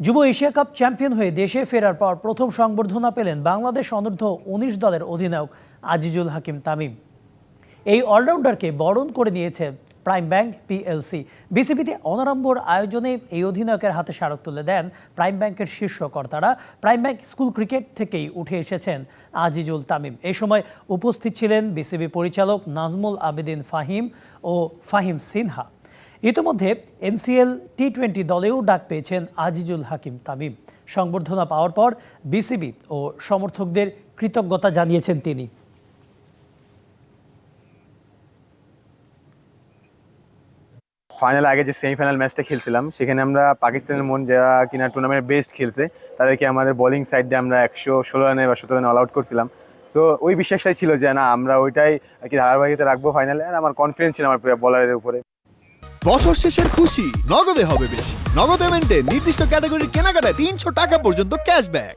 যুব Asia cup champion হয়ে দেশে ফেরার পর প্রথম সংবর্ধনা পেলেন বাংলাদেশ অনূর্ধ্ব-19 দলের অধিনায়ক আজিজুল হাকিম তামিম। এই অলরাউন্ডারকে বরণ করে নিয়েছে প্রাইম ব্যাংক পিএলসি। বিসিবিতে অনারম্বর আয়োজনে এই অধিনায়কের হাতে স্মারক তুলে দেন প্রাইম ব্যাংকের শীর্ষ কর্তারা। প্রাইম ব্যাংক স্কুল ক্রিকেট থেকেই উঠে এসেছেন আজিজুল তামিম। এই সময় উপস্থিত ছিলেন বিসিবি পরিচালক নাজমুল আবেদিন ফাহিম ও ফাহিম সিনহা। ইতিমধ্যে এনসিএল টি-20 দলেও ডাক পেয়েছেন আজিজুল হাকিম তামিম। সংবর্ধনা পাওয়ার পর বিসিবি ও সমর্থকদের কৃতজ্ঞতা জানিয়েছেন তিনি। ফাইনাল আগে যে সেমিফাইনাল ম্যাচটা খেলছিলাম সেখানে আমরা পাকিস্তানের মন যারা কিনা টুর্নামেন্টের বেস্ট খেলছে তাদেরকে আমাদের বোলিং সাইডে আমরা 116 রানে বা 17 রানে অল আউট করছিলাম। সো ওই বিশ্বাসটাই ছিল যে না আমরা ওইটাই আর কি ধারাবাহিকতা রাখবো ফাইনালে, আর আমার কনফিডেন্স ছিল আমার বলারের উপরে। বছর শেষের খুশি নগদে হবে বেশি। নগদ পেমেন্টে নির্দিষ্ট ক্যাটাগরির কেনাকাটায় 300 টাকা পর্যন্ত ক্যাশব্যাক।